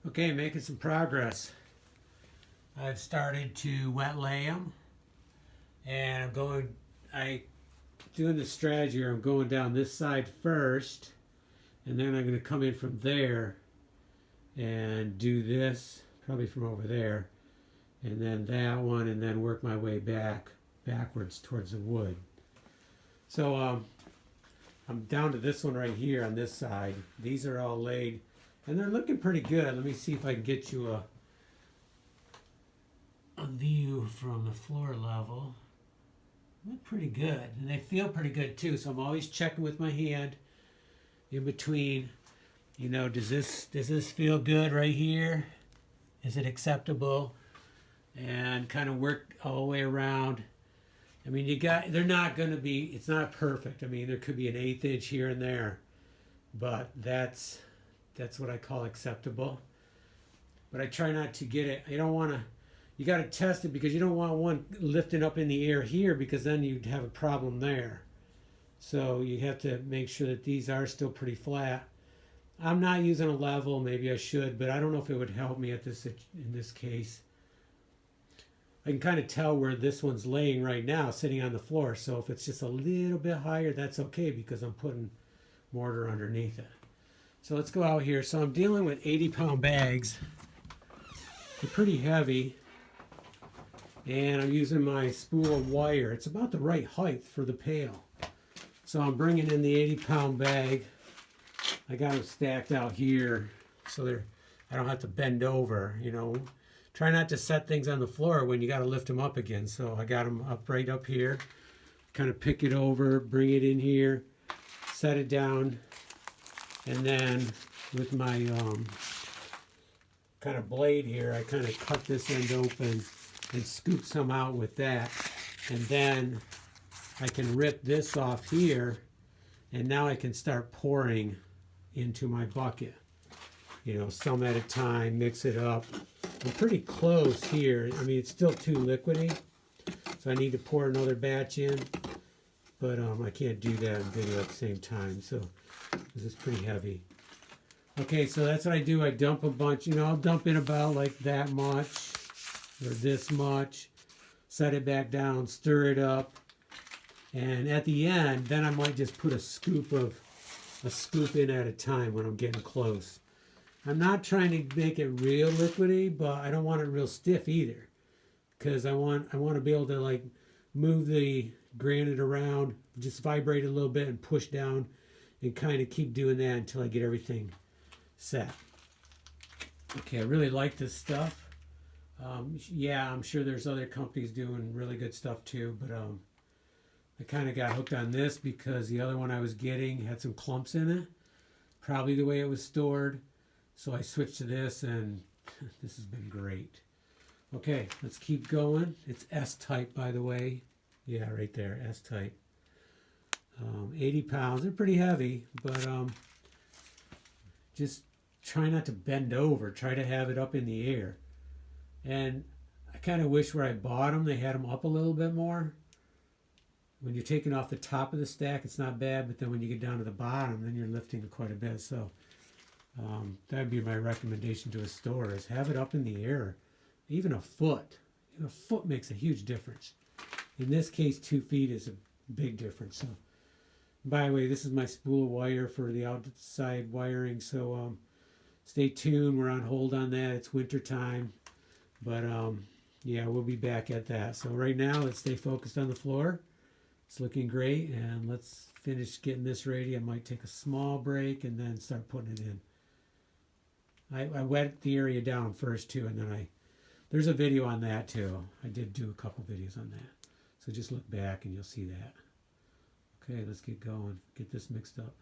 Okay, making some progress. I've started to wet lay them, and doing the strategy here. I'm going down this side first, and then I'm going to come in from there and do this, probably from over there, and then that one, and then work my way backwards towards the wood. So I'm down to this one right here on this side. These are all laid, and they're looking pretty good. Let me see if I can get you a view from the floor level. Look pretty good, and they feel pretty good too. So I'm always checking with my hand in between. You know, does this feel good right here? Is it acceptable? And kind of work all the way around. I mean, they're not going to be, it's not perfect. I mean, there could be an 1/8 inch here and there, but that's what I call acceptable. But I try not to get it. You got to test it, because you don't want one lifting up in the air here, because then you'd have a problem there. So you have to make sure that these are still pretty flat. I'm not using a level. Maybe I should, but I don't know if it would help me in this case. I can kind of tell where this one's laying right now, sitting on the floor. So if it's just a little bit higher, that's okay, because I'm putting mortar underneath it. So let's go out here. So I'm dealing with 80-pound bags. They're pretty heavy. And I'm using my spool of wire. It's about the right height for the pail. So I'm bringing in the 80-pound bag. I got them stacked out here so I don't have to bend over, you know. Try not to set things on the floor when you got to lift them up again. So I got them right up here. Kind of pick it over, bring it in here, set it down, and then with my kind of blade here, I kind of cut this end open and scoop some out with that. And then I can rip this off here, and now I can start pouring into my bucket. You know, some at a time, mix it up. I'm pretty close here. I mean, it's still too liquidy, so I need to pour another batch in, but I can't do that in video at the same time, so this is pretty heavy. Okay, so that's what I do. I dump a bunch, you know, I'll dump in about like that much, or this much, set it back down, stir it up, and at the end, then I might just put a scoop in at a time when I'm getting close. I'm not trying to make it real liquidy, but I don't want it real stiff either, because I want to be able to like move the granite around, just vibrate a little bit and push down, and kind of keep doing that until I get everything set. Okay, I really like this stuff. Yeah, I'm sure there's other companies doing really good stuff too, but I kind of got hooked on this because the other one I was getting had some clumps in it, probably the way it was stored. So I switched to this, and this has been great. Okay, let's keep going. It's S-type, by the way. Yeah, right there, S-type. 80 pounds. They're pretty heavy, but just try not to bend over. Try to have it up in the air. And I kind of wish where I bought them, they had them up a little bit more. When you're taking off the top of the stack, it's not bad, but then when you get down to the bottom, then you're lifting quite a bit. So that would be my recommendation to a store, is have it up in the air. Even a foot. A foot makes a huge difference. In this case, 2 feet is a big difference. So, by the way, this is my spool of wire for the outside wiring. So stay tuned. We're on hold on that. It's winter time. But yeah, we'll be back at that. So right now, let's stay focused on the floor. It's looking great. And let's finish getting this ready. I might take a small break and then start putting it in. I wet the area down first too, and then there's a video on that too. I did do a couple videos on that. So just look back and you'll see that. Okay, let's get going. Get this mixed up.